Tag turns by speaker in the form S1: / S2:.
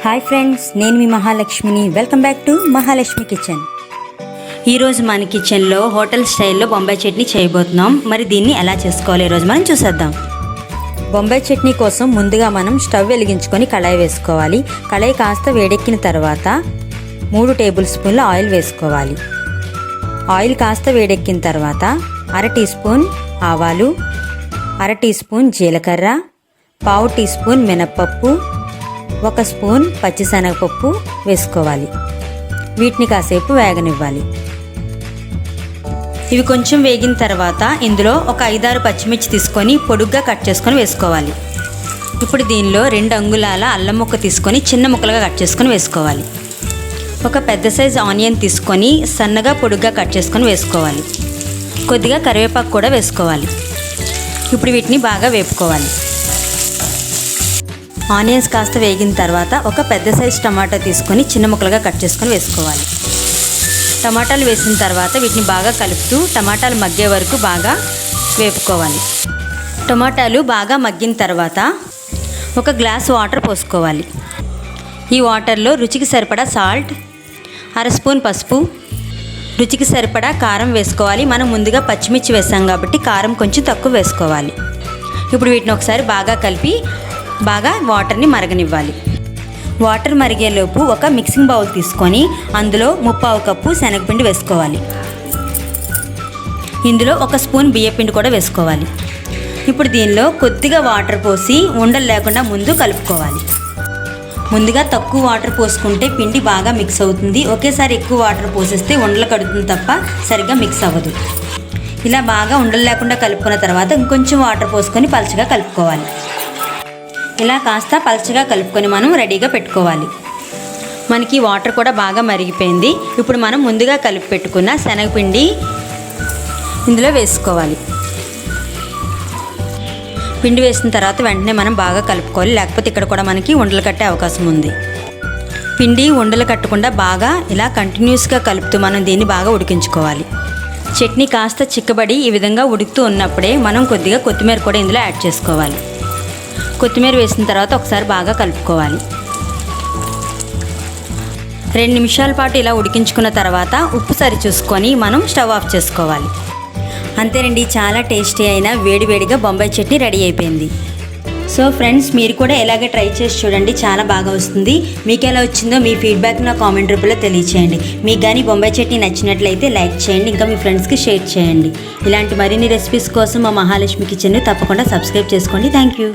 S1: Hi friends, నేను మీ మహాలక్ష్మిని. Welcome back to Mahalakshmi kitchen. ఈరోజు మన కిచెన్లో హోటల్ స్టైల్లో బొంబాయి చట్నీ చేయబోతున్నాం. మరి దీన్ని ఎలా చేసుకోవాలి ఈరోజు మనం చూసేద్దాం. బొంబాయి చట్నీ కోసం ముందుగా మనం స్టవ్ వెలిగించుకొని కళాయి వేసుకోవాలి. కళాయి కాస్త వేడెక్కిన తర్వాత 3 టేబుల్ స్పూన్ల ఆయిల్ వేసుకోవాలి. ఆయిల్ కాస్త వేడెక్కిన తర్వాత 1/2 టీ స్పూన్ ఆవాలు, 1/2 టీ స్పూన్ జీలకర్ర, 1/2 టీ స్పూన్ మినప్పప్పు, 1 స్పూన్ పచ్చిశనగపప్పు వేసుకోవాలి. వీటిని కాసేపు వేగనివ్వాలి. ఇవి కొంచెం వేగిన తర్వాత ఇందులో ఒక 5-6 పచ్చిమిర్చి తీసుకొని పొడుగ్గా కట్ చేసుకొని వేసుకోవాలి. ఇప్పుడు దీనిలో 2 అంగుళాల అల్లం ముక్క తీసుకొని చిన్న ముక్కలుగా కట్ చేసుకొని వేసుకోవాలి. ఒక పెద్ద సైజు ఆనియన్ తీసుకొని సన్నగా పొడుగ్గా కట్ చేసుకొని వేసుకోవాలి. కొద్దిగా కరివేపాకు కూడా వేసుకోవాలి. ఇప్పుడు వీటిని బాగా వేపుకోవాలి. ఆనియన్స్ కాస్త వేగిన తర్వాత ఒక పెద్ద సైజు టమాటా తీసుకొని చిన్న ముక్కలుగా కట్ చేసుకొని వేసుకోవాలి. టమాటాలు వేసిన తర్వాత వీటిని బాగా కలుపుతూ టమాటాలు మగ్గే వరకు బాగా వేపుకోవాలి. టమాటాలు బాగా మగ్గిన తర్వాత ఒక గ్లాస్ వాటర్ పోసుకోవాలి. ఈ వాటర్లో రుచికి సరిపడా సాల్ట్, 1/2 స్పూన్ పసుపు, రుచికి సరిపడా కారం వేసుకోవాలి. మనం ముందుగా పచ్చిమిర్చి వేసాం కాబట్టి కారం కొంచెం తక్కువ వేసుకోవాలి. ఇప్పుడు వీటిని ఒకసారి బాగా కలిపి బాగా వాటర్ని మరగనివ్వాలి. వాటర్ మరిగేలోపు ఒక మిక్సింగ్ బౌల్ తీసుకొని అందులో 1/4 కప్పు శనగపిండి వేసుకోవాలి. ఇందులో 1 స్పూన్ బియ్యపిండి కూడా వేసుకోవాలి. ఇప్పుడు దీనిలో కొద్దిగా వాటర్ పోసి ఉండలు లేకుండా ముందు కలుపుకోవాలి. ముందుగా తక్కువ వాటర్ పోసుకుంటే పిండి బాగా మిక్స్ అవుతుంది. ఒకేసారి ఎక్కువ వాటర్ పోసేస్తే ఉండలు కడుతుంది తప్ప సరిగ్గా మిక్స్ అవ్వదు. ఇలా బాగా ఉండలు లేకుండా కలుపుకున్న తర్వాత ఇంకొంచెం వాటర్ పోసుకొని పలచగా కలుపుకోవాలి. ఇలా కాస్త పలచగా కలుపుకొని మనం రెడీగా పెట్టుకోవాలి. మనకి వాటర్ కూడా బాగా మరిగిపోయింది. ఇప్పుడు మనం ముందుగా కలిపి పెట్టుకున్న శనగపిండి ఇందులో వేసుకోవాలి. పిండి వేసిన తర్వాత వెంటనే మనం బాగా కలుపుకోవాలి, లేకపోతే ఇక్కడ కూడా మనకి ఉండలు కట్టే అవకాశం ఉంది. పిండి ఉండలు కట్టకుండా బాగా ఇలా కంటిన్యూస్గా కలుపుతూ మనం దీన్ని బాగా ఉడికించుకోవాలి. చట్నీ కాస్త చిక్కబడి ఈ విధంగా ఉడుకుతూ ఉన్నప్పుడే మనం కొద్దిగా కొత్తిమీర కూడా ఇందులో యాడ్ చేసుకోవాలి. కొత్తిమీర వేసిన తర్వాత ఒకసారి బాగా కలుపుకోవాలి. 2 నిమిషాల పాటు ఇలా ఉడికించుకున్న తర్వాత ఉప్పు సరి చూసుకొని మనం స్టవ్ ఆఫ్ చేసుకోవాలి. అంతేనండి, చాలా టేస్టీ అయిన వేడివేడిగా బొంబాయి చట్నీ రెడీ అయిపోయింది. సో ఫ్రెండ్స్, మీరు కూడా ఇలాగే ట్రై చేసి చూడండి, చాలా బాగా వస్తుంది. మీకు ఎలా వచ్చిందో మీ ఫీడ్బ్యాక్ నా కామెంట్ రూపంలో తెలియచేయండి. మీకు కానీ బొంబాయి చట్నీ నచ్చినట్లయితే లైక్ చేయండి, ఇంకా మీ ఫ్రెండ్స్కి షేర్ చేయండి. ఇలాంటి మరిన్ని రెసిపీస్ కోసం మా మహాలక్ష్మి కిచెన్ని తప్పకుండా సబ్స్క్రైబ్ చేసుకోండి. Thank you.